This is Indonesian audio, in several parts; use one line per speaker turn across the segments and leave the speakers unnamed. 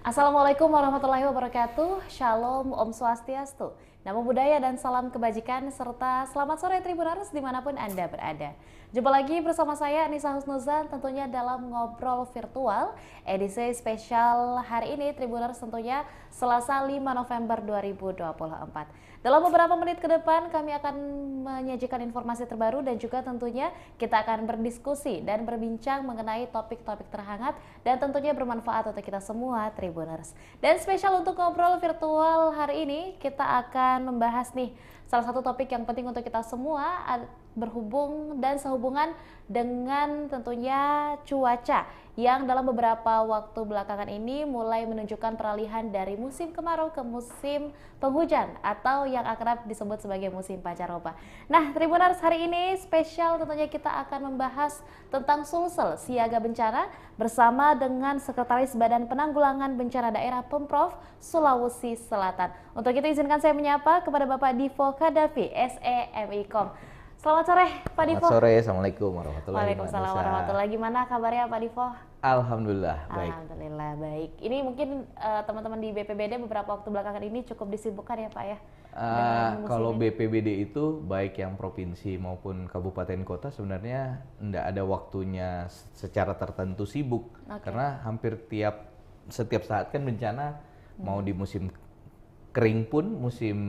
Assalamualaikum warahmatullahi wabarakatuh. Shalom, Om Swastiastu. Namo Buddhaya dan salam kebajikan serta selamat sore Tribuners dimanapun Anda berada. Jumpa lagi bersama saya Anissa Husnuzan tentunya dalam ngobrol virtual edisi spesial hari ini Tribuners tentunya Selasa 5 November 2024. Dalam beberapa menit ke depan kami akan menyajikan informasi terbaru dan juga tentunya kita akan berdiskusi dan berbincang mengenai topik-topik terhangat dan tentunya bermanfaat untuk kita semua Tribuners. Dan spesial untuk ngobrol virtual hari ini kita akan membahas nih salah satu topik yang penting untuk kita semua berhubung dan sehubungan dengan tentunya cuaca yang dalam beberapa waktu belakangan ini mulai menunjukkan peralihan dari musim kemarau ke musim penghujan atau yang akrab disebut sebagai musim pancaroba. Nah, Tribuners, hari ini spesial tentunya kita akan membahas tentang Sulsel siaga bencana bersama dengan Sekretaris Badan Penanggulangan Bencana Daerah Pemprov Sulawesi Selatan. Untuk itu izinkan saya menyapa kepada Bapak Divo Kadafi, SEMIKOM. Selamat sore Pak Divo.
Selamat sore, Assalamualaikum warahmatullahi wabarakatuh.
Waalaikumsalam warahmatullahi. Gimana kabarnya Pak Divo?
Alhamdulillah baik.
Alhamdulillah baik. Ini mungkin teman-teman di BPBD beberapa waktu belakangan ini cukup disibukkan ya Pak ya?
Kalau BPBD itu baik yang provinsi maupun kabupaten kota sebenarnya tidak ada waktunya secara tertentu sibuk. Karena hampir setiap saat kan bencana mau di musim kering pun, musim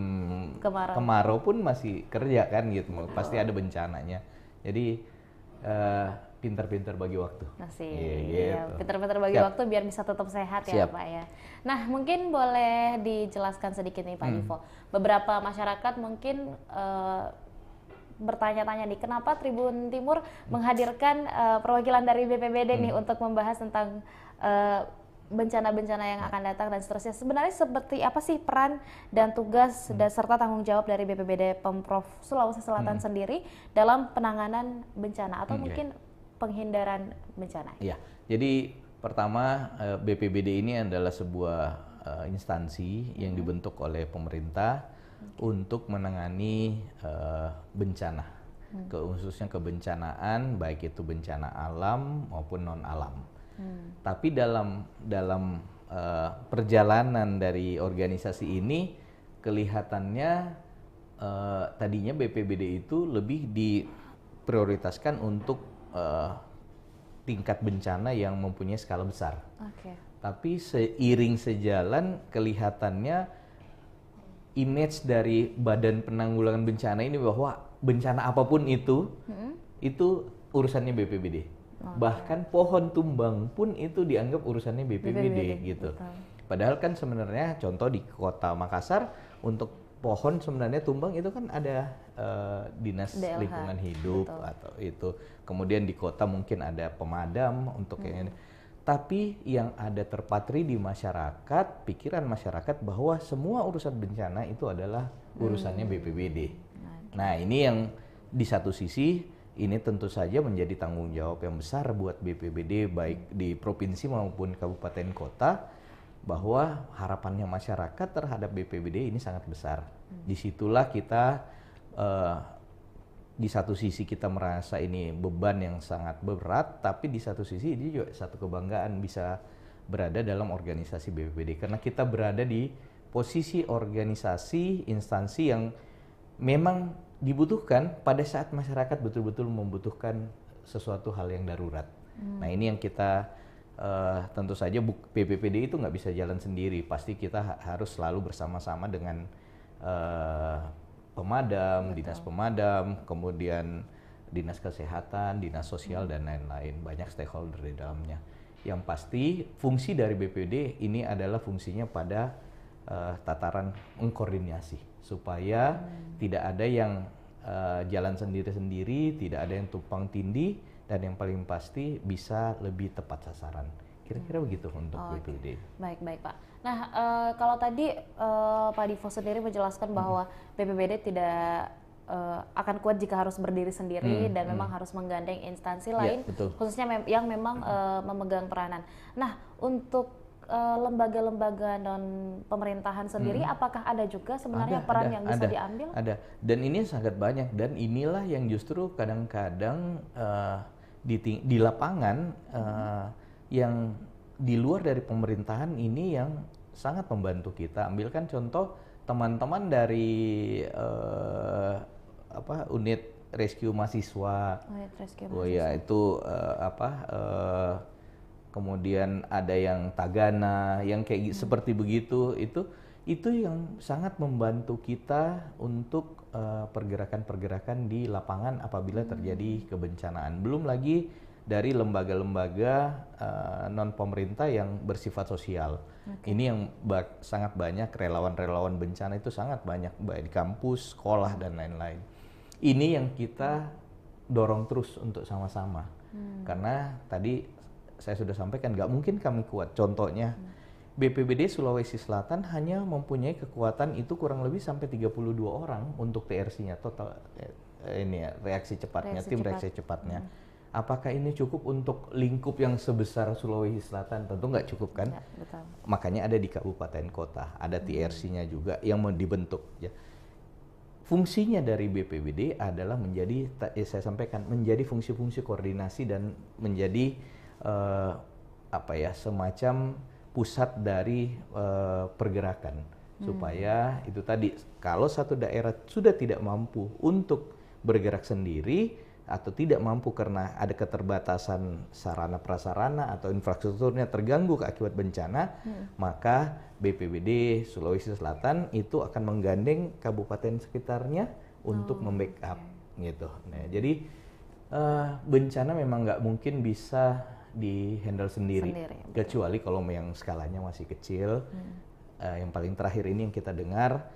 kemarau pun masih kerja kan gitu, pasti ada bencananya. Jadi pintar-pintar bagi waktu.
Iya, pintar-pintar bagi waktu biar bisa tetap sehat ya Pak ya. Nah, mungkin boleh dijelaskan sedikit nih Pak Divo. Beberapa masyarakat mungkin bertanya-tanya nih, kenapa Tribun Timur menghadirkan perwakilan dari BPBD nih untuk membahas tentang bencana-bencana yang akan datang dan seterusnya. Sebenarnya seperti apa sih peran dan tugas dan serta tanggung jawab dari BPBD Pemprov Sulawesi Selatan sendiri dalam penanganan bencana atau mungkin penghindaran bencana?
Iya, jadi pertama BPBD ini adalah sebuah instansi yang dibentuk oleh pemerintah untuk menangani bencana, khususnya kebencanaan baik itu bencana alam maupun non alam. Tapi dalam perjalanan dari organisasi ini kelihatannya tadinya BPBD itu lebih diprioritaskan untuk tingkat bencana yang mempunyai skala besar. Tapi seiring sejalan kelihatannya image dari Badan Penanggulangan Bencana ini bahwa bencana apapun itu urusannya BPBD. Bahkan pohon tumbang pun itu dianggap urusannya BPBD gitu. Padahal kan sebenarnya contoh di Kota Makassar untuk pohon sebenarnya tumbang itu kan ada Dinas Lingkungan Hidup atau itu. Kemudian di kota mungkin ada pemadam untuk yang ini. Tapi yang ada terpatri di masyarakat, pikiran masyarakat bahwa semua urusan bencana itu adalah urusannya BPBD. Nah, ini yang di satu sisi ini tentu saja menjadi tanggung jawab yang besar buat BPBD baik di provinsi maupun kabupaten kota, bahwa harapannya masyarakat terhadap BPBD ini sangat besar. Disitulah kita di satu sisi kita merasa ini beban yang sangat berat, tapi di satu sisi ini juga satu kebanggaan bisa berada dalam organisasi BPBD karena kita berada di posisi organisasi instansi yang memang dibutuhkan pada saat masyarakat betul-betul membutuhkan sesuatu hal yang darurat. Nah, ini yang kita tentu saja BPBD itu nggak bisa jalan sendiri. Pasti kita harus selalu bersama-sama dengan pemadam, dinas pemadam, kemudian dinas kesehatan, dinas sosial dan lain-lain. Banyak stakeholder di dalamnya. Yang pasti fungsi dari BPBD ini adalah fungsinya pada tataran mengkoordinasi supaya tidak ada yang jalan sendiri-sendiri, tidak ada yang tumpang tindih, dan yang paling pasti bisa lebih tepat sasaran. Kira-kira begitu untuk BPBD.
Baik Pak. Nah, kalau tadi Pak Divo sendiri menjelaskan bahwa BPBD tidak akan kuat jika harus berdiri sendiri dan memang harus menggandeng instansi lain, khususnya yang memang memegang peranan. Nah, untuk lembaga-lembaga non pemerintahan sendiri, apakah ada juga sebenarnya peran yang bisa diambil?
Ada, dan ini sangat banyak, dan inilah yang justru kadang-kadang di lapangan yang di luar dari pemerintahan ini yang sangat membantu kita. Ambilkan contoh teman-teman dari unit rescue mahasiswa.
Unit rescue
Oh ya,
mahasiswa.
itu kemudian ada yang Tagana, yang kayak seperti begitu, itu yang sangat membantu kita untuk pergerakan-pergerakan di lapangan apabila terjadi kebencanaan. Belum lagi dari lembaga-lembaga non pemerintah yang bersifat sosial. Ini yang sangat banyak, relawan-relawan bencana itu sangat banyak, baik di kampus, sekolah dan lain-lain. Ini yang kita dorong terus untuk sama-sama. Karena tadi saya sudah sampaikan nggak mungkin kami kuat. Contohnya BPBD Sulawesi Selatan hanya mempunyai kekuatan itu kurang lebih sampai 32 orang untuk TRC-nya total ini ya, reaksi cepatnya, reaksi cepatnya. Apakah ini cukup untuk lingkup yang sebesar Sulawesi Selatan? Tentu nggak cukup kan?
Ya, betul.
Makanya ada di kabupaten kota, ada TRC-nya juga yang mau dibentuk. Ya. Fungsinya dari BPBD adalah menjadi, saya sampaikan, menjadi fungsi-fungsi koordinasi dan menjadi semacam pusat dari pergerakan. Supaya itu tadi, kalau satu daerah sudah tidak mampu untuk bergerak sendiri, atau tidak mampu karena ada keterbatasan sarana prasarana atau infrastrukturnya terganggu akibat bencana, maka BPBD Sulawesi Selatan itu akan menggandeng kabupaten sekitarnya untuk membackup gitu. Nah, jadi bencana memang nggak mungkin bisa di-handle sendiri kecuali kalau yang skalanya masih kecil. Yang paling terakhir ini yang kita dengar,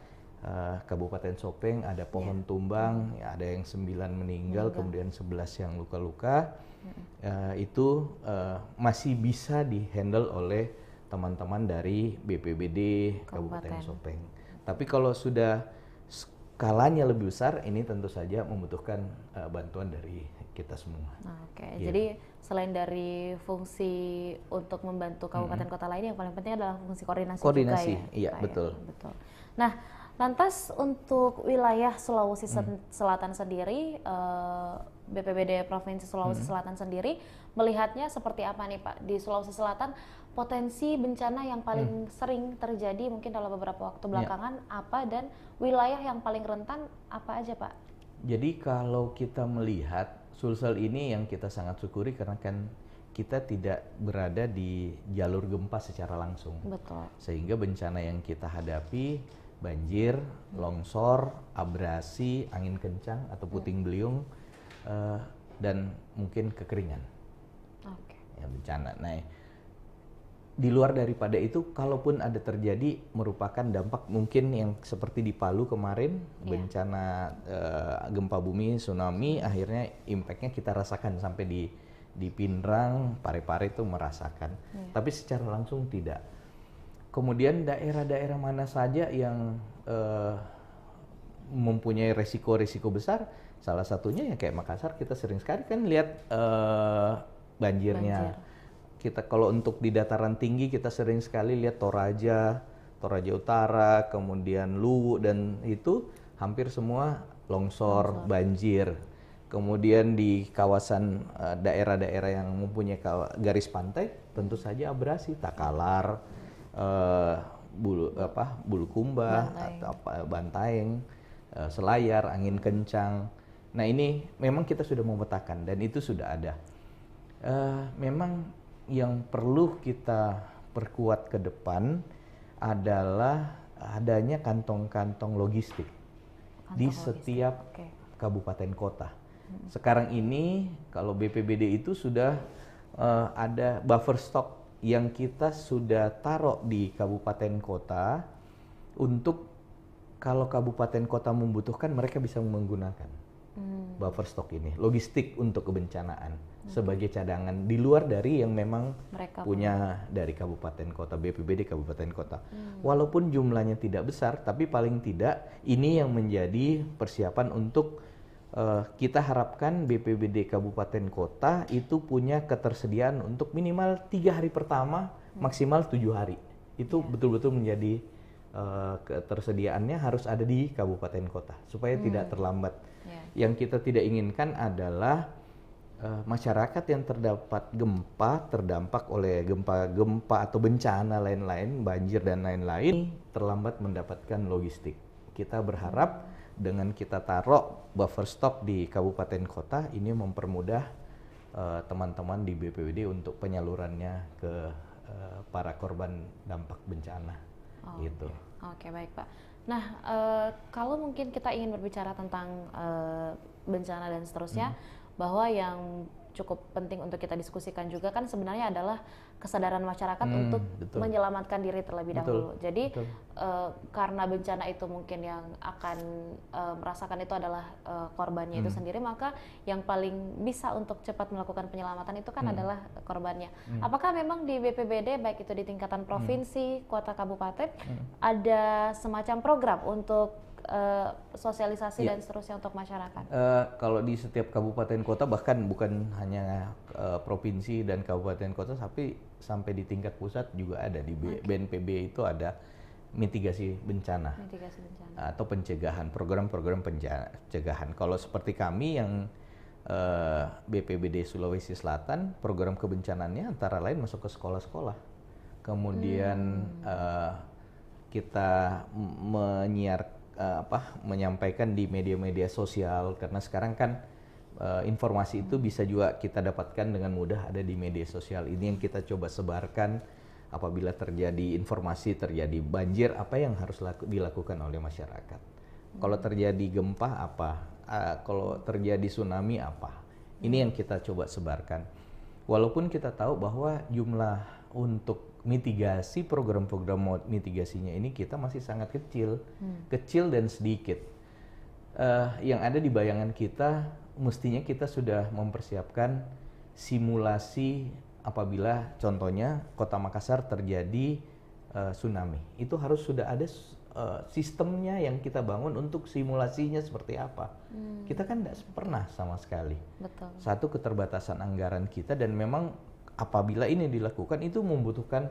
Kabupaten Sopeng ada pohon tumbang, ya, ada yang 9 meninggal, kemudian 11 yang luka-luka. Itu masih bisa dihandle oleh teman-teman dari BPBD Kabupaten Sopeng. Tapi kalau sudah skalanya lebih besar, ini tentu saja membutuhkan bantuan dari kita semua.
Jadi selain dari fungsi untuk membantu kabupaten kota lain, yang paling penting adalah fungsi koordinasi juga ya.
Iya, betul.
Nah, lantas untuk wilayah Sulawesi Selatan sendiri, BPBD Provinsi Sulawesi Selatan sendiri melihatnya seperti apa nih Pak? Di Sulawesi Selatan potensi bencana yang paling sering terjadi mungkin dalam beberapa waktu belakangan apa, dan wilayah yang paling rentan apa aja Pak?
Jadi kalau kita melihat Sulsel ini yang kita sangat syukuri karena kan kita tidak berada di jalur gempa secara langsung.
Betul.
Sehingga bencana yang kita hadapi banjir, longsor, abrasi, angin kencang atau puting beliung, dan mungkin kekeringan. Ya, bencana. Nah, di luar daripada itu, kalaupun ada terjadi, merupakan dampak mungkin yang seperti di Palu kemarin, bencana gempa bumi, tsunami, akhirnya impactnya kita rasakan sampai di Pindrang, Parepare itu merasakan. Tapi secara langsung tidak. Kemudian daerah-daerah mana saja yang mempunyai resiko-resiko besar, salah satunya ya kayak Makassar, kita sering sekali kan lihat banjirnya. Kita kalau untuk di dataran tinggi kita sering sekali lihat Toraja Utara, kemudian Luwu, dan itu hampir semua longsor, banjir. Kemudian di kawasan daerah-daerah yang mempunyai garis pantai, tentu saja abrasi, Takalar, Bulukumba, atau Bantaeng, Selayar, angin kencang. Nah, ini memang kita sudah memetakan dan itu sudah ada. Memang yang perlu kita perkuat ke depan adalah adanya kantong-kantong logistik di setiap kabupaten kota. Sekarang ini kalau BPBD itu sudah ada buffer stock yang kita sudah taruh di kabupaten kota untuk kalau kabupaten kota membutuhkan mereka bisa menggunakan buffer stock ini, logistik untuk kebencanaan sebagai cadangan di luar dari yang memang mereka punya dari kabupaten kota, BPBD kabupaten kota. Walaupun jumlahnya tidak besar, tapi paling tidak ini yang menjadi persiapan untuk kita harapkan BPBD kabupaten kota itu punya ketersediaan untuk minimal 3 hari pertama, maksimal 7 hari. Itu betul-betul menjadi ketersediaannya harus ada di kabupaten kota supaya tidak terlambat. Yang kita tidak inginkan adalah masyarakat yang terdampak oleh gempa-gempa atau bencana lain-lain, banjir dan lain-lain, terlambat mendapatkan logistik. Kita berharap dengan kita taruh buffer stock di kabupaten kota, ini mempermudah teman-teman di BPBD untuk penyalurannya ke para korban dampak bencana. Gitu.
Oke, baik Pak. Nah, kalau mungkin kita ingin berbicara tentang bencana dan seterusnya, bahwa yang cukup penting untuk kita diskusikan juga kan sebenarnya adalah kesadaran masyarakat untuk menyelamatkan diri terlebih dahulu. Jadi karena bencana itu mungkin yang akan merasakan itu adalah korbannya itu sendiri, maka yang paling bisa untuk cepat melakukan penyelamatan itu kan adalah korbannya. Apakah memang di BPBD baik itu di tingkatan provinsi, kota, kabupaten ada semacam program untuk sosialisasi dan seterusnya untuk masyarakat?
Kalau di setiap kabupaten kota, bahkan bukan hanya provinsi dan kabupaten kota, tapi sampai di tingkat pusat juga ada. Di BNPB itu ada mitigasi bencana, atau pencegahan, program-program pencegahan. Kalau seperti kami yang BPBD Sulawesi Selatan, program kebencanannya antara lain masuk ke sekolah-sekolah. Kemudian kita menyampaikan di media-media sosial, karena sekarang kan informasi itu bisa juga kita dapatkan dengan mudah ada di media sosial. Ini yang kita coba sebarkan apabila terjadi informasi terjadi banjir, apa yang harus dilakukan oleh masyarakat. Kalau terjadi gempa apa, kalau terjadi tsunami apa. Ini yang kita coba sebarkan. Walaupun kita tahu bahwa jumlah untuk mitigasi, program-program mitigasinya ini kita masih sangat kecil dan sedikit. Yang ada di bayangan kita, mestinya kita sudah mempersiapkan simulasi apabila contohnya Kota Makassar terjadi tsunami. Itu harus sudah ada sistemnya yang kita bangun untuk simulasinya seperti apa. Kita kan tidak pernah sama sekali.
Betul.
Satu, keterbatasan anggaran kita, dan memang apabila ini dilakukan itu membutuhkan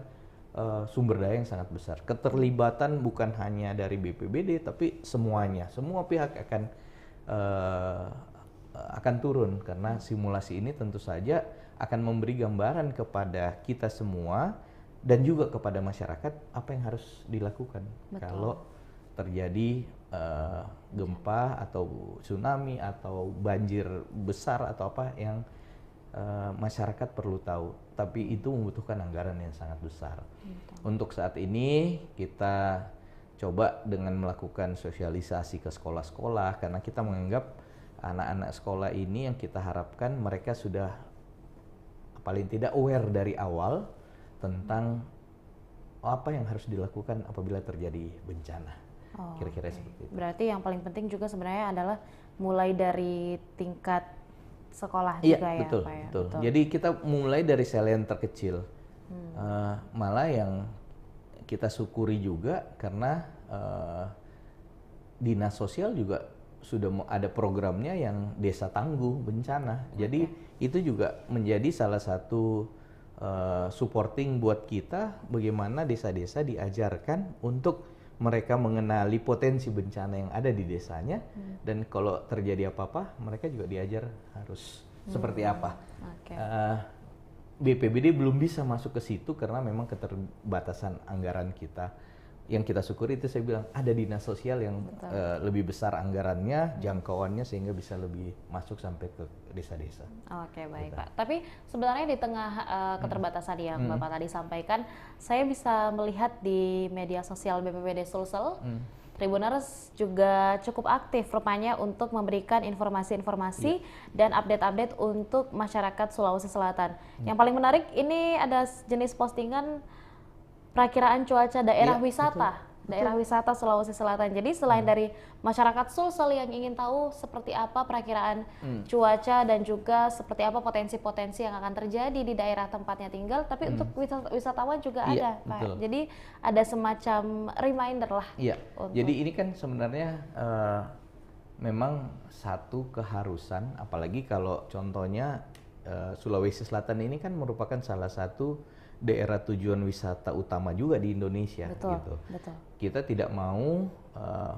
sumber daya yang sangat besar. Keterlibatan bukan hanya dari BPBD tapi semuanya, semua pihak akan turun, karena simulasi ini tentu saja akan memberi gambaran kepada kita semua dan juga kepada masyarakat apa yang harus dilakukan. Betul. Kalau terjadi gempa atau tsunami atau banjir besar atau apa yang masyarakat perlu tahu, tapi itu membutuhkan anggaran yang sangat besar. Untuk saat ini kita coba dengan melakukan sosialisasi ke sekolah-sekolah, karena kita menganggap anak-anak sekolah ini yang kita harapkan mereka sudah paling tidak aware dari awal tentang apa yang harus dilakukan apabila terjadi bencana. Kira-kira seperti itu.
Berarti yang paling penting juga sebenarnya adalah mulai dari tingkat sekolah
juga
ya,
betul,
Pak ya?
Betul. Jadi kita mulai dari sel yang terkecil. Malah yang kita syukuri juga karena dinas sosial juga sudah ada programnya yang desa tangguh bencana. Jadi itu juga menjadi salah satu supporting buat kita, bagaimana desa-desa diajarkan untuk mereka mengenali potensi bencana yang ada di desanya, dan kalau terjadi apa-apa mereka juga diajar harus seperti apa. BPBD belum bisa masuk ke situ karena memang keterbatasan anggaran kita. Yang kita syukuri itu saya bilang ada dinas sosial yang lebih besar anggarannya, jangkauannya, sehingga bisa lebih masuk sampai ke desa-desa.
Oke, baik Pak. Tapi sebenarnya di tengah keterbatasan yang Bapak tadi sampaikan, saya bisa melihat di media sosial BPBD Sulsel, Tribuners juga cukup aktif rupanya untuk memberikan informasi-informasi dan update-update untuk masyarakat Sulawesi Selatan. Yang paling menarik ini ada jenis postingan perakiraan cuaca daerah wisata, daerah wisata Sulawesi Selatan. Jadi selain dari masyarakat Sulsel yang ingin tahu seperti apa perakiraan cuaca dan juga seperti apa potensi-potensi yang akan terjadi di daerah tempatnya tinggal, tapi untuk wisatawan juga ada, Pak.
Betul.
Jadi ada semacam reminder lah.
Jadi ini kan sebenarnya memang satu keharusan, apalagi kalau contohnya Sulawesi Selatan ini kan merupakan salah satu daerah tujuan wisata utama juga di Indonesia.
Betul.
Kita tidak mau,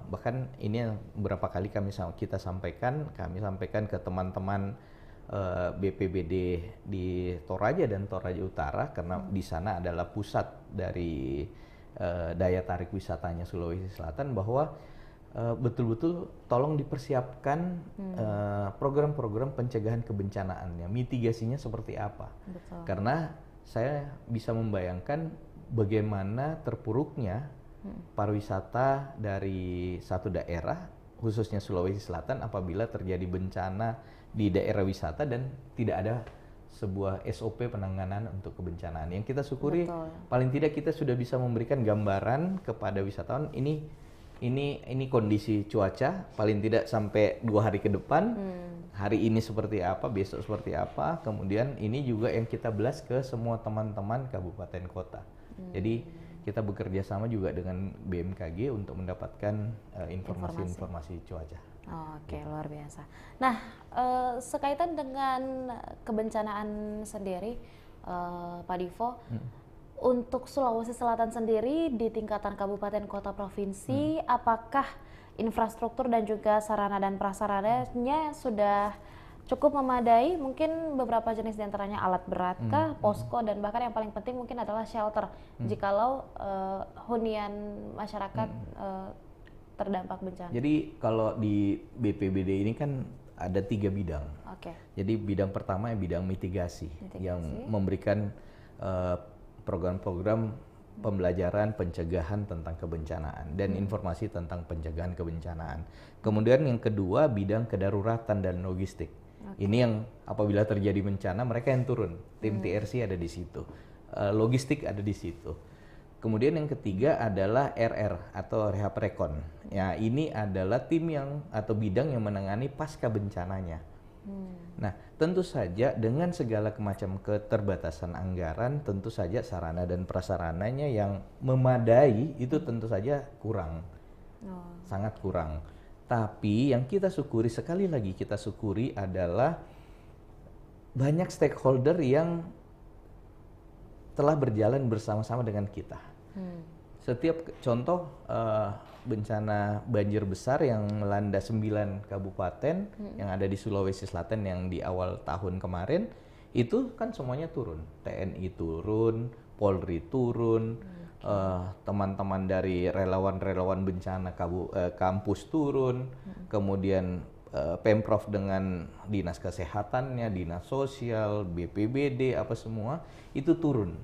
bahkan ini yang beberapa kali kami sampaikan ke teman-teman BPBD di Toraja dan Toraja Utara, karena di sana adalah pusat dari daya tarik wisatanya Sulawesi Selatan, bahwa betul-betul tolong dipersiapkan program-program pencegahan kebencanaannya, mitigasinya seperti apa.
Betul.
Karena saya bisa membayangkan bagaimana terpuruknya pariwisata dari satu daerah, khususnya Sulawesi Selatan, apabila terjadi bencana di daerah wisata dan tidak ada sebuah SOP penanganan untuk kebencanaan. Yang kita syukuri,
Betul.
paling tidak kita sudah bisa memberikan gambaran kepada wisatawan, ini kondisi cuaca paling tidak sampai 2 hari ke depan. Hari ini seperti apa, besok seperti apa. Kemudian ini juga yang kita belas ke semua teman-teman kabupaten kota. Jadi kita bekerja sama juga dengan BMKG untuk mendapatkan informasi-informasi cuaca.
Oke, luar biasa. Nah, sekaitan dengan kebencanaan sendiri, Pak Divo, untuk Sulawesi Selatan sendiri di tingkatan kabupaten, kota, provinsi, apakah infrastruktur dan juga sarana dan prasarananya sudah cukup memadai? Mungkin beberapa jenis diantaranya alat berat kah, posko, dan bahkan yang paling penting mungkin adalah shelter jikalau hunian masyarakat terdampak bencana.
Jadi kalau di BPBD ini kan ada 3 bidang.
Oke.
Jadi bidang pertama bidang mitigasi. Yang memberikan program-program pembelajaran pencegahan tentang kebencanaan dan informasi tentang pencegahan kebencanaan. Kemudian yang kedua bidang kedaruratan dan logistik. Ini yang apabila terjadi bencana mereka yang turun. Tim TRC ada di situ. Logistik ada di situ. Kemudian yang ketiga adalah RR atau Rehab Rekon. Ya, ini adalah tim yang atau bidang yang menangani pasca bencananya. Nah, tentu saja dengan segala macam keterbatasan anggaran, tentu saja sarana dan prasarananya yang memadai itu tentu saja kurang, sangat kurang. Tapi yang kita syukuri, sekali lagi kita syukuri adalah banyak stakeholder yang telah berjalan bersama-sama dengan kita. Setiap contoh bencana banjir besar yang melanda 9 kabupaten yang ada di Sulawesi Selatan yang di awal tahun kemarin, itu kan semuanya turun. TNI turun, Polri turun, teman-teman dari relawan-relawan bencana kampus turun, kemudian Pemprov dengan dinas kesehatannya, dinas sosial, BPBD, apa semua itu turun.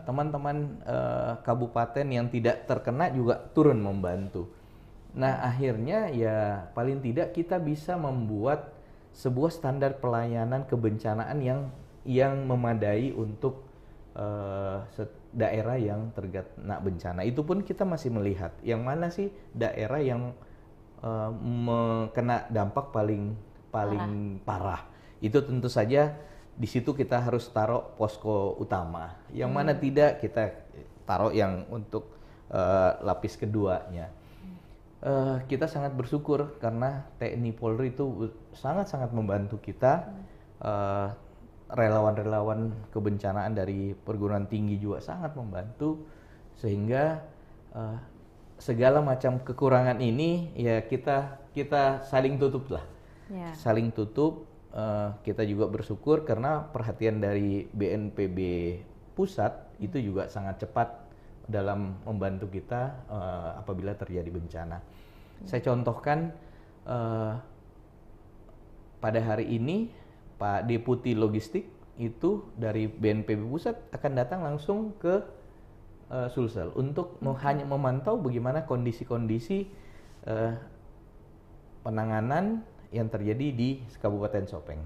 Teman-teman kabupaten yang tidak terkena juga turun membantu. Nah, akhirnya ya paling tidak kita bisa membuat sebuah standar pelayanan kebencanaan yang memadai untuk daerah yang terkena bencana. Itu pun kita masih melihat yang mana sih daerah yang kena dampak paling parah. Itu tentu saja di situ kita harus taruh posko utama. Yang mana tidak kita taruh yang untuk lapis keduanya. Kita sangat bersyukur karena TNI Polri itu sangat-sangat membantu kita. Relawan-relawan kebencanaan dari perguruan tinggi juga sangat membantu, sehingga segala macam kekurangan ini ya kita saling tutup lah. Saling tutup. Kita juga bersyukur karena perhatian dari BNPB pusat itu juga sangat cepat dalam membantu kita apabila terjadi bencana. Saya contohkan pada hari ini Pak Deputi Logistik itu dari BNPB pusat akan datang langsung ke Sulsel untuk hanya memantau bagaimana kondisi-kondisi penanganan yang terjadi di Kabupaten Sopeng.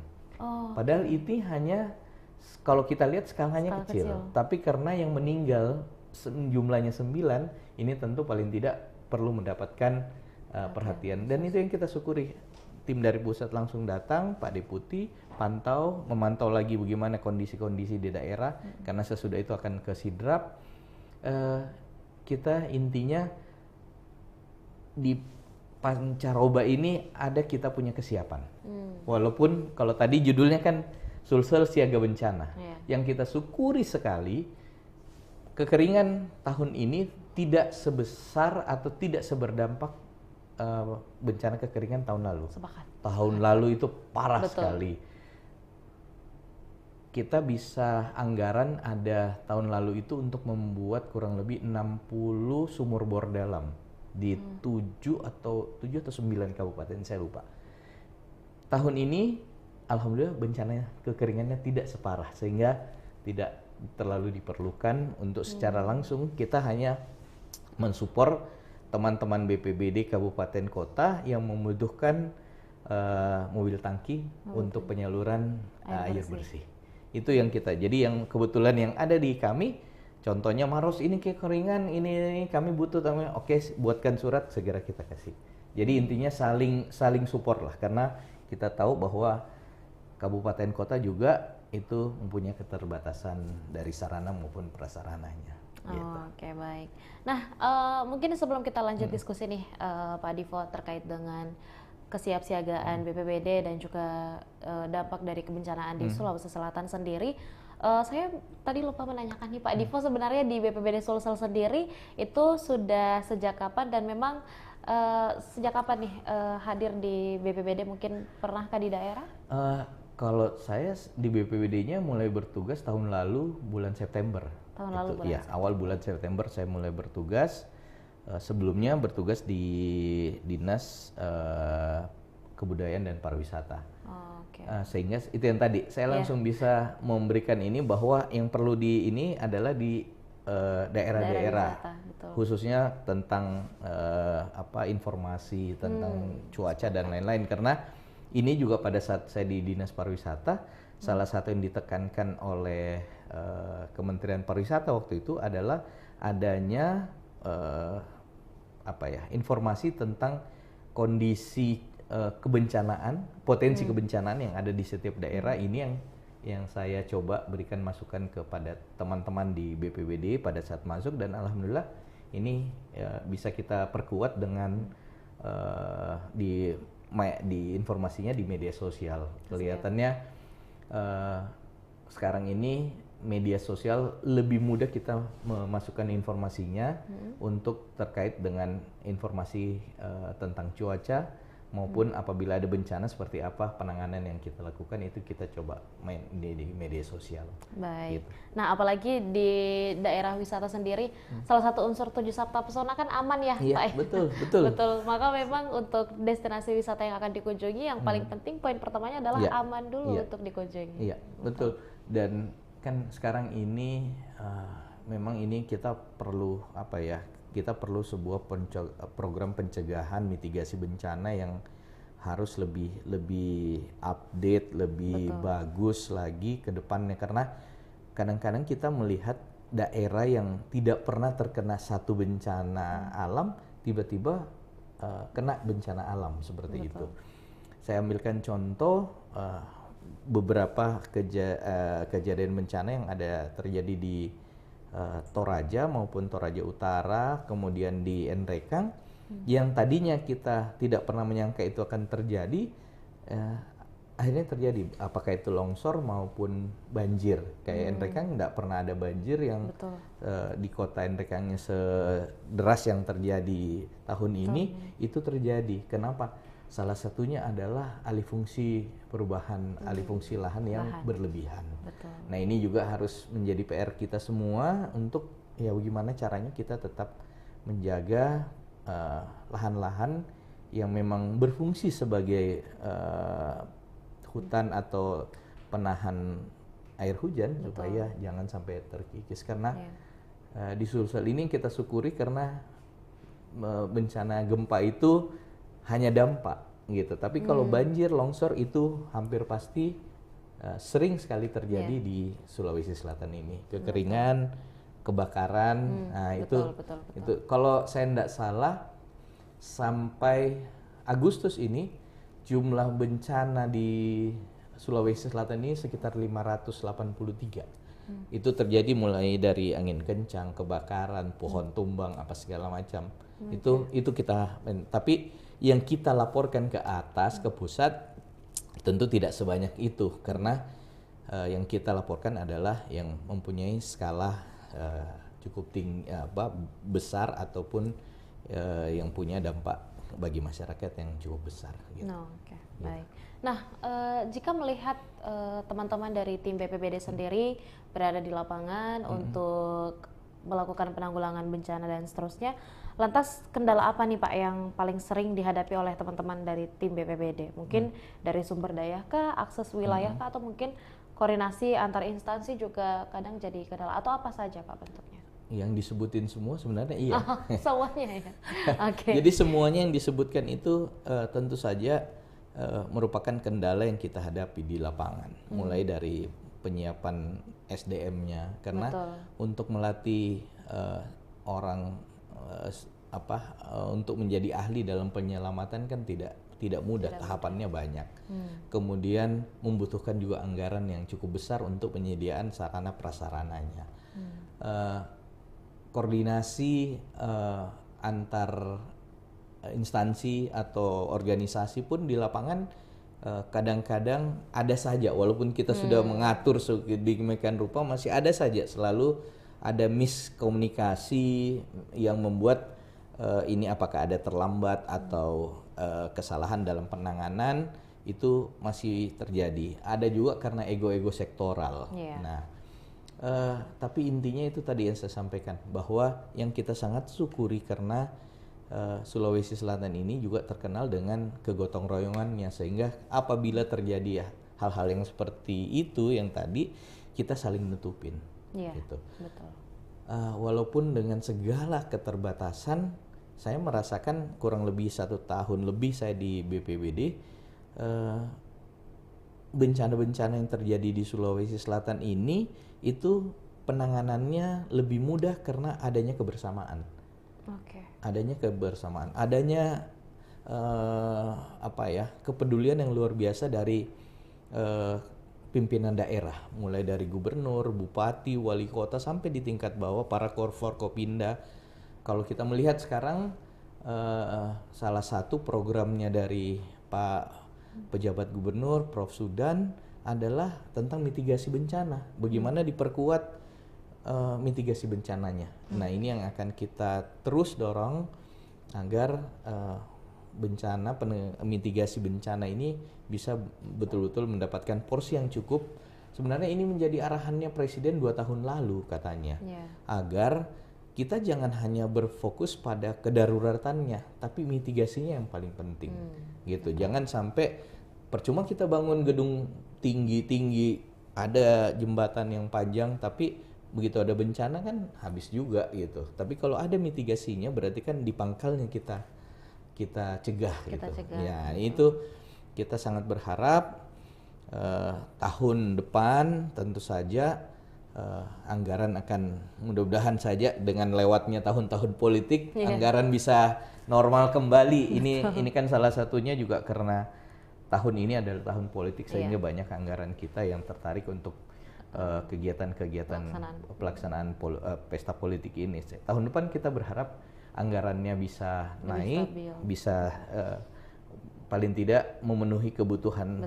Padahal itu hanya kalau kita lihat skalanya kecil. Tapi karena yang meninggal jumlahnya 9, ini tentu paling tidak perlu mendapatkan perhatian. Dan itu yang kita syukuri. Tim dari pusat langsung datang, Pak Deputi memantau lagi bagaimana kondisi-kondisi di daerah, karena sesudah itu akan ke Sidrap. Kita intinya di Pancaroba ini kita punya kesiapan. Walaupun kalau tadi judulnya kan Sulsel Siaga Bencana. Yang kita syukuri sekali, kekeringan tahun ini tidak sebesar atau tidak seberdampak bencana kekeringan tahun lalu. Tahun lalu itu parah sekali. kita bisa anggaran ada tahun lalu itu untuk membuat kurang lebih 60 sumur bor dalam di 7 atau 9 kabupaten, saya lupa. Tahun ini alhamdulillah bencana kekeringannya tidak separah sehingga tidak terlalu diperlukan untuk secara langsung. Kita hanya mensupport teman-teman BPBD kabupaten kota yang membutuhkan mobil tangki untuk penyaluran air bersih. Itu yang kita. Jadi yang kebetulan yang ada di kami, contohnya Maros ini kekeringan, ini kami butuh, oke buatkan surat, segera kita kasih. Jadi intinya saling support lah, karena kita tahu bahwa kabupaten kota juga itu mempunyai keterbatasan dari sarana maupun prasarananya. Gitu.
Oke, baik. Nah, mungkin sebelum kita lanjut diskusi nih, Pak Divo, terkait dengan kesiapsiagaan BPBD dan juga dampak dari kebencanaan di Sulawesi Selatan sendiri, saya tadi lupa menanyakan nih Pak Divo, sebenarnya di BPBD Sulsel sendiri itu sudah sejak kapan, dan memang sejak kapan nih hadir di BPBD, mungkin pernahkah di daerah?
Kalau saya di BPBD-nya mulai bertugas tahun lalu bulan September.
Tahun lalu bulan
September. Awal bulan September saya mulai bertugas. Sebelumnya bertugas di Dinas Kebudayaan dan Pariwisata.
Oke.
Sehingga itu yang tadi saya langsung bisa memberikan ini, bahwa yang perlu di ini adalah di daerah-daerah, khususnya tentang informasi tentang cuaca dan lain-lain, karena ini juga pada saat saya di Dinas Pariwisata, salah satu yang ditekankan oleh Kementerian Pariwisata waktu itu adalah adanya informasi tentang kondisi kebencanaan, potensi kebencanaan yang ada di setiap daerah. Ini yang saya coba berikan masukan kepada teman-teman di BPBD pada saat masuk, dan alhamdulillah ini bisa kita perkuat dengan di informasinya di media sosial. Kelihatannya sekarang ini media sosial lebih mudah kita memasukkan informasinya untuk terkait dengan informasi tentang cuaca, maupun apabila ada bencana seperti apa penanganan yang kita lakukan, itu kita coba main di media sosial.
Baik.
Gitu.
Nah, apalagi di daerah wisata sendiri, salah satu unsur 7 Sabta Pesona kan aman ya,
iya,
Pak?
Betul, betul.
Betul. Maka memang untuk destinasi wisata yang akan dikunjungi, yang paling penting poin pertamanya adalah aman dulu untuk dikunjungi.
Iya, betul. Dan kan sekarang ini memang ini kita perlu kita perlu sebuah program pencegahan mitigasi bencana yang harus lebih update, lebih bagus lagi ke depannya, karena kadang-kadang kita melihat daerah yang tidak pernah terkena satu bencana alam tiba-tiba kena bencana alam seperti itu. Saya ambilkan contoh beberapa kejadian bencana yang ada terjadi di Toraja maupun Toraja Utara, kemudian di Nrekang, yang tadinya kita tidak pernah menyangka itu akan terjadi, akhirnya terjadi. Apakah itu longsor maupun banjir. Kayak Nrekang tidak pernah ada banjir yang di kota Nrekangnya sederas yang terjadi tahun ini, itu terjadi. Kenapa? Salah satunya adalah alih fungsi perubahan, alih fungsi lahan yang berlebihan.
Betul.
Nah, ini juga harus menjadi PR kita semua untuk bagaimana caranya kita tetap menjaga lahan-lahan yang memang berfungsi sebagai hutan atau penahan air hujan, supaya jangan sampai terkikis. Karena di Sulsel ini kita syukuri karena bencana gempa itu hanya dampak gitu, tapi kalau banjir, longsor itu hampir pasti sering sekali terjadi di Sulawesi Selatan ini. Kekeringan, kebakaran, itu kalau saya tidak salah sampai Agustus ini jumlah bencana di Sulawesi Selatan ini sekitar 583. Itu terjadi mulai dari angin kencang, kebakaran, pohon tumbang, apa segala macam. Itu kita, tapi yang kita laporkan ke atas, ke pusat, tentu tidak sebanyak itu, karena yang kita laporkan adalah yang mempunyai skala cukup tinggi, besar, ataupun yang punya dampak bagi masyarakat yang cukup besar. Gitu.
Oke, baik. Nah, jika melihat teman-teman dari tim BPBD sendiri berada di lapangan untuk melakukan penanggulangan bencana dan seterusnya, lantas kendala apa nih Pak yang paling sering dihadapi oleh teman-teman dari tim BPBD? Mungkin dari sumber daya kah, akses wilayah kah, atau mungkin koordinasi antar instansi juga kadang jadi kendala, atau apa saja Pak bentuknya?
Yang disebutin semua sebenarnya iya.
Semuanya ya. Oke.
Jadi semuanya yang disebutkan itu tentu saja merupakan kendala yang kita hadapi di lapangan, mulai dari penyiapan SDM-nya, karena
Betul.
untuk melatih orang untuk menjadi ahli dalam penyelamatan kan tidak mudah, tahapannya banyak. Kemudian membutuhkan juga anggaran yang cukup besar untuk penyediaan sarana prasarananya. Koordinasi antar instansi atau organisasi pun di lapangan kadang-kadang ada saja, walaupun kita sudah mengatur sedemikian rupa, masih ada saja selalu ada miskomunikasi yang membuat ini apakah ada terlambat atau kesalahan dalam penanganan itu masih terjadi. Ada juga karena ego-ego sektoral. Nah, tapi intinya itu tadi yang saya sampaikan, bahwa yang kita sangat syukuri karena Sulawesi Selatan ini juga terkenal dengan kegotong royongannya, sehingga apabila terjadi hal-hal yang seperti itu yang tadi, kita saling nutupin. Gitu.
Betul.
Walaupun dengan segala keterbatasan, saya merasakan kurang lebih 1 tahun lebih saya di BPBD, bencana-bencana yang terjadi di Sulawesi Selatan ini itu penanganannya lebih mudah karena adanya kebersamaan. Adanya kebersamaan, adanya kepedulian yang luar biasa dari pimpinan daerah, mulai dari gubernur, bupati, wali kota sampai di tingkat bawah para Forkopimda. Kalau kita melihat sekarang salah satu programnya dari Pak pejabat gubernur Prof Sudan adalah tentang mitigasi bencana. Bagaimana diperkuat mitigasi bencananya. Nah, ini yang akan kita terus dorong agar mitigasi bencana ini bisa betul-betul mendapatkan porsi yang cukup. Sebenarnya ini menjadi arahannya Presiden 2 tahun lalu katanya, agar kita jangan hanya berfokus pada kedaruratannya, tapi mitigasinya yang paling penting. Gitu. Jangan sampai percuma kita bangun gedung tinggi-tinggi, ada jembatan yang panjang, tapi begitu ada bencana kan habis juga gitu. Tapi kalau ada mitigasinya berarti kan di pangkalnya kita cegah gitu. Ya, itu kita sangat berharap tahun depan tentu saja anggaran akan, mudah-mudahan saja dengan lewatnya tahun-tahun politik, anggaran bisa normal kembali. Ini kan salah satunya juga karena tahun ini adalah tahun politik, sehingga banyak anggaran kita yang tertarik untuk kegiatan-kegiatan pelaksanaan pesta politik ini. Tahun depan kita berharap anggarannya bisa naik, bisa paling tidak memenuhi kebutuhan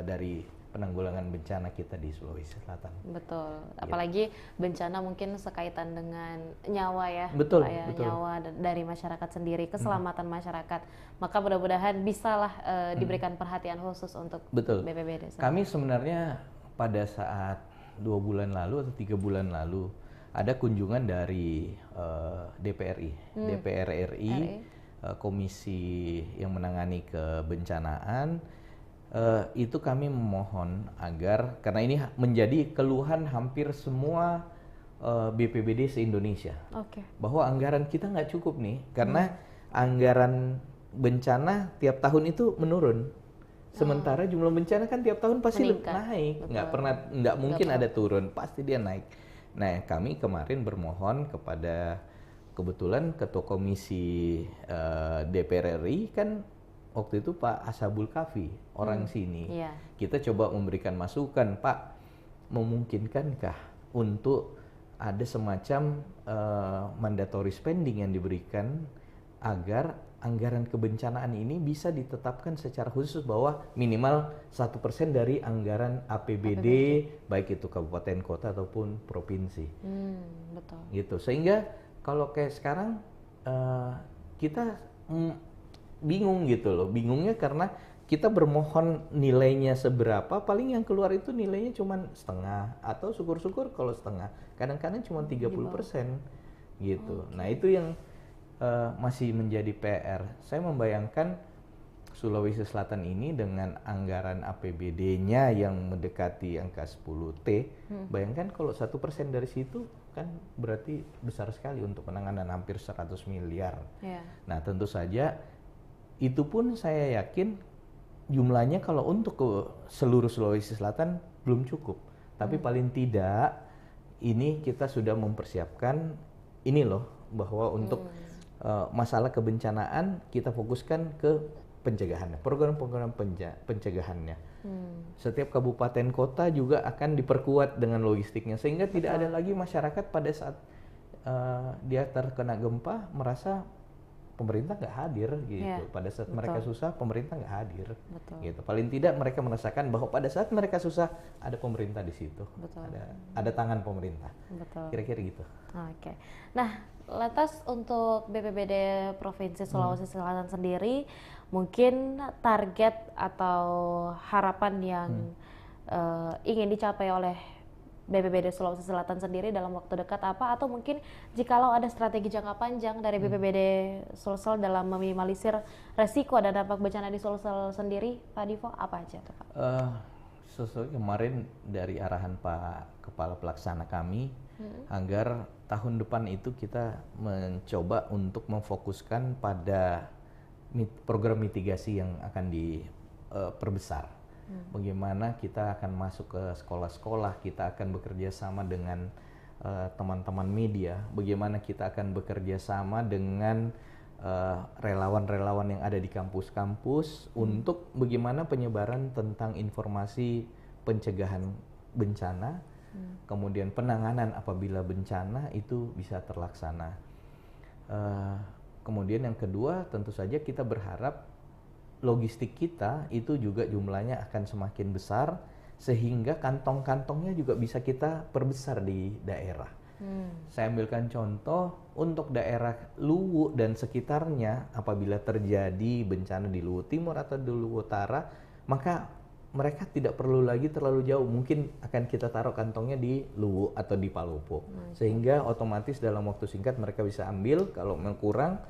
dari penanggulangan bencana kita di Sulawesi Selatan.
Betul. Apalagi bencana mungkin sekaitan dengan nyawa ya,
betul.
Nyawa dari masyarakat sendiri, keselamatan masyarakat. Maka mudah-mudahan bisalah diberikan perhatian khusus untuk BPBD sendiri.
Kami sebenarnya pada saat 2 bulan lalu atau 3 bulan lalu ada kunjungan dari DPR RI, komisi yang menangani kebencanaan. Itu kami memohon agar, karena ini menjadi keluhan hampir semua BPBD se-Indonesia, bahwa anggaran kita nggak cukup nih, karena anggaran bencana tiap tahun itu menurun. Sementara jumlah bencana kan tiap tahun pasti naik, nggak mungkin ada turun, pasti dia naik. Nah, kami kemarin bermohon kepada, kebetulan ketua komisi DPR RI kan waktu itu Pak Ashabul Kafi, orang sini. Kita coba memberikan masukan, Pak, memungkinkankah untuk ada semacam mandatory spending yang diberikan agar anggaran kebencanaan ini bisa ditetapkan secara khusus bahwa minimal 1% dari anggaran APBD, baik itu kabupaten, kota ataupun provinsi. Gitu. Sehingga kalau kayak sekarang kita bingung gitu loh. Bingungnya karena kita bermohon nilainya seberapa, paling yang keluar itu nilainya cuma setengah atau syukur-syukur kalau setengah. Kadang-kadang cuma 30% gitu. Nah, itu yang masih menjadi PR. Saya membayangkan Sulawesi Selatan ini dengan anggaran APBD-nya yang mendekati angka 10T, bayangkan kalau 1% dari situ kan berarti besar sekali untuk penanganan hampir 100 miliar.
Yeah.
Nah, tentu saja itu pun saya yakin jumlahnya kalau untuk ke seluruh Sulawesi Selatan belum cukup. Tapi paling tidak ini kita sudah mempersiapkan ini loh, bahwa untuk masalah kebencanaan kita fokuskan ke pencegahannya, program-program pencegahannya. Setiap kabupaten kota juga akan diperkuat dengan logistiknya sehingga tidak ada lagi masyarakat pada saat dia terkena gempa merasa pemerintah nggak hadir gitu. Pada saat mereka susah pemerintah nggak hadir. Gitu. Paling tidak mereka merasakan bahwa pada saat mereka susah ada pemerintah di situ. Ada tangan pemerintah. Kira-kira gitu.
Oke. Nah, lantas untuk BPBD Provinsi Sulawesi Selatan sendiri, mungkin target atau harapan yang ingin dicapai oleh BPBD Sulawesi Selatan sendiri dalam waktu dekat apa? Atau mungkin jikalau ada strategi jangka panjang dari BPBD Sulsel dalam meminimalisir resiko dan dampak bencana di Sulsel sendiri, Pak Divo, apa aja tuh, Pak?
Sesuai kemarin dari arahan Pak Kepala Pelaksana kami, agar tahun depan itu kita mencoba untuk memfokuskan pada program mitigasi yang akan diperbesar. Bagaimana kita akan masuk ke sekolah-sekolah, kita akan bekerja sama dengan teman-teman media, bagaimana kita akan bekerja sama dengan relawan-relawan yang ada di kampus-kampus untuk bagaimana penyebaran tentang informasi pencegahan bencana, kemudian penanganan apabila bencana itu bisa terlaksana. Kemudian yang kedua tentu saja kita berharap logistik kita itu juga jumlahnya akan semakin besar sehingga kantong-kantongnya juga bisa kita perbesar di daerah. Saya ambilkan contoh untuk daerah Luwu dan sekitarnya, apabila terjadi bencana di Luwu Timur atau di Luwu Utara, maka mereka tidak perlu lagi terlalu jauh, mungkin akan kita taruh kantongnya di Luwu atau di Palopo, sehingga otomatis dalam waktu singkat mereka bisa ambil. Kalau kurang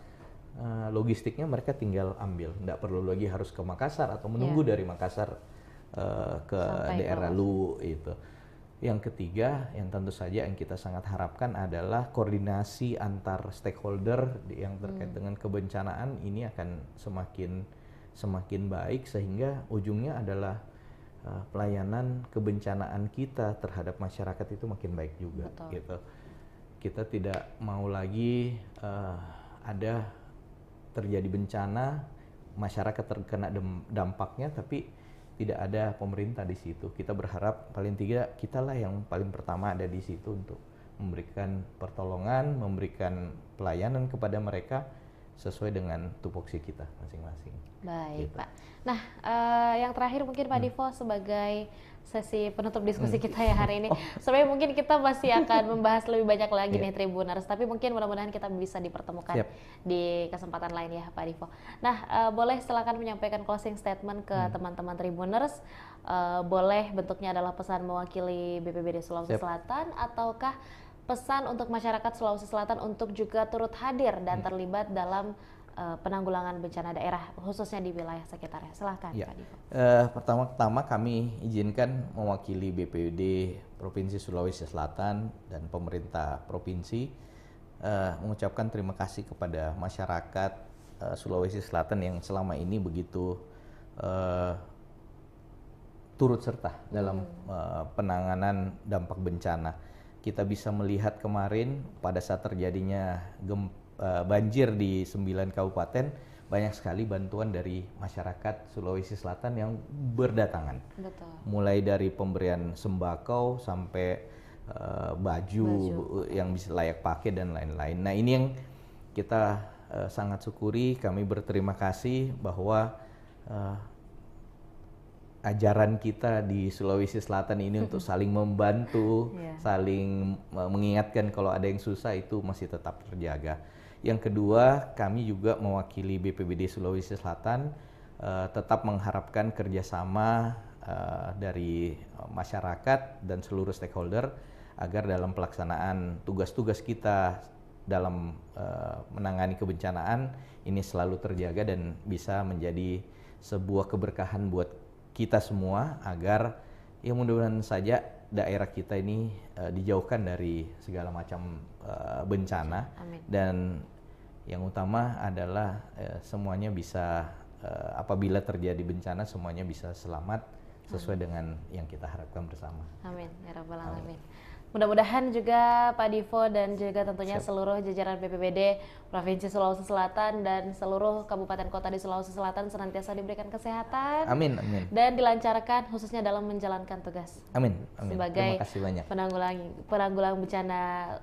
logistiknya mereka tinggal ambil, tidak perlu lagi harus ke Makassar atau menunggu dari Makassar ke sampai daerah Luwu itu. Yang ketiga yang tentu saja yang kita sangat harapkan adalah koordinasi antar stakeholder yang terkait dengan kebencanaan ini akan semakin baik sehingga ujungnya adalah pelayanan kebencanaan kita terhadap masyarakat itu makin baik juga. Gitu. Kita tidak mau lagi ada terjadi bencana, masyarakat terkena dampaknya, tapi tidak ada pemerintah di situ. Kita berharap paling tidak kitalah yang paling pertama ada di situ untuk memberikan pertolongan, memberikan pelayanan kepada mereka sesuai dengan tupoksi kita masing-masing.
Baik, gitu. Pak. Nah, yang terakhir mungkin Pak Divo sebagai sesi penutup diskusi kita ya hari ini. Sebenarnya mungkin kita masih akan membahas lebih banyak lagi nih Tribuners, tapi mungkin mudah-mudahan kita bisa dipertemukan di kesempatan lain ya Pak Divo. Nah, boleh silakan menyampaikan closing statement ke teman-teman Tribuners. Boleh bentuknya adalah pesan mewakili BPBD Sulawesi Selatan ataukah pesan untuk masyarakat Sulawesi Selatan untuk juga turut hadir dan terlibat dalam penanggulangan bencana daerah khususnya di wilayah sekitarnya. Silahkan Pak Divo.
Pertama-tama kami izinkan mewakili BPBD Provinsi Sulawesi Selatan dan pemerintah provinsi mengucapkan terima kasih kepada masyarakat Sulawesi Selatan yang selama ini begitu turut serta dalam penanganan dampak bencana. Kita bisa melihat kemarin pada saat terjadinya banjir di 9 kabupaten, banyak sekali bantuan dari masyarakat Sulawesi Selatan yang berdatangan. Betul. Mulai dari pemberian sembako sampai baju yang bisa layak pakai dan lain-lain. Nah, ini yang kita sangat syukuri, kami berterima kasih bahwa ajaran kita di Sulawesi Selatan ini untuk saling membantu, saling mengingatkan kalau ada yang susah itu masih tetap terjaga. Yang kedua, kami juga mewakili BPBD Sulawesi Selatan tetap mengharapkan kerjasama dari masyarakat dan seluruh stakeholder agar dalam pelaksanaan tugas-tugas kita dalam menangani kebencanaan ini selalu terjaga dan bisa menjadi sebuah keberkahan buat kita semua agar ya mudah-mudahan saja daerah kita ini dijauhkan dari segala macam bencana.
Amin.
Dan yang utama adalah semuanya bisa apabila terjadi bencana semuanya bisa selamat sesuai dengan yang kita harapkan bersama.
Amin ya rabbal alamin. Mudah-mudahan juga Pak Divo dan juga tentunya seluruh jajaran BPBD Provinsi Sulawesi Selatan dan seluruh kabupaten kota di Sulawesi Selatan senantiasa diberikan kesehatan.
Amin, amin.
Dan dilancarkan khususnya dalam menjalankan tugas.
Amin, amin.
Sebagai
Terima kasih banyak.
penanggulang bencana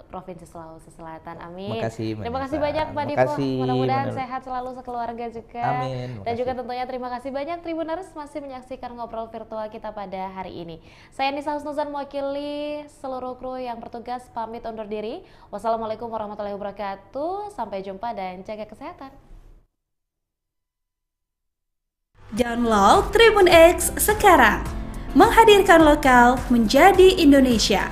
Provinsi Sulawesi Selatan. Amin.
Terima kasih
banyak Pak Divo. Mudah-mudahan sehat selalu sekeluarga juga.
Amin.
Dan juga tentunya terima kasih banyak Tribuners masih menyaksikan ngobrol virtual kita pada hari ini. Saya Nisa Husnuzan mewakili seluruh kru yang bertugas pamit undur diri. Wassalamualaikum warahmatullahi wabarakatuh. Sampai jumpa dan jaga kesehatan.
Download Tribun X sekarang. Menghadirkan lokal menjadi Indonesia.